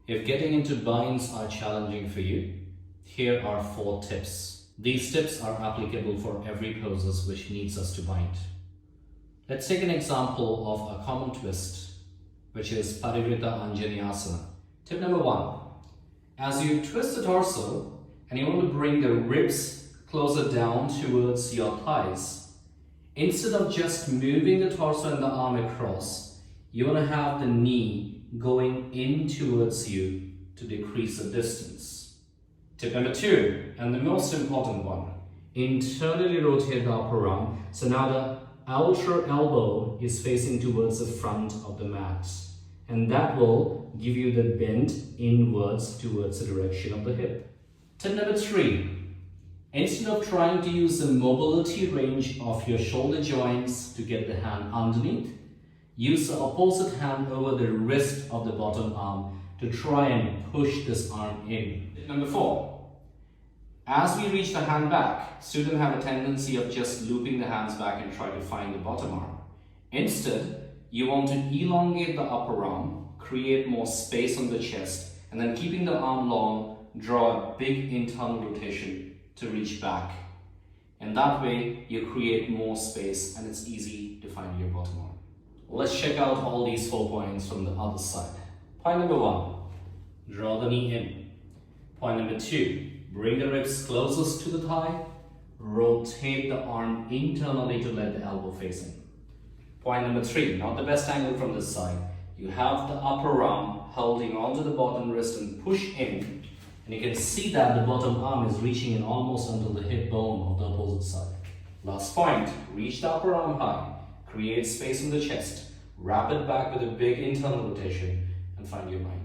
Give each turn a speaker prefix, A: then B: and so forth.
A: If getting into binds are challenging for you, here are 4 tips. These tips are applicable for every poses which needs us to bind. Let's take an example of a common twist, which is Parivrtta Asana. Tip number 1. As you twist the torso and you want to bring the ribs closer down towards your thighs, instead of just moving the torso and the arm across, you want to have the knee going in towards you to decrease the distance. Tip number 2, and the most important one, internally rotate the upper arm. So now the outer elbow is facing towards the front of the mat, and that will give you the bend inwards towards the direction of the hip. Tip number 3, instead of trying to use the mobility range of your shoulder joints to get the hand underneath, use the opposite hand over the wrist of the bottom arm to try and push this arm in. Tip number 4, as we reach the hand back, students have a tendency of just looping the hands back and try to find the bottom arm. Instead, you want to elongate the upper arm, create more space on the chest, and then keeping the arm long, draw a big internal rotation to reach back. And that way, you create more space and it's easy to find your bottom arm. Let's check out all these 4 points from the other side. Point number 1, draw the knee in. Point number 2, bring the ribs closest to the thigh. Rotate the arm internally to let the elbow face in. Point number 3, not the best angle from this side. You have the upper arm holding onto the bottom wrist and push in. And you can see that the bottom arm is reaching in almost until the hip bone of the opposite side. Last point, reach the upper arm high. Create space in the chest, wrap it back with a big internal rotation and find your bind.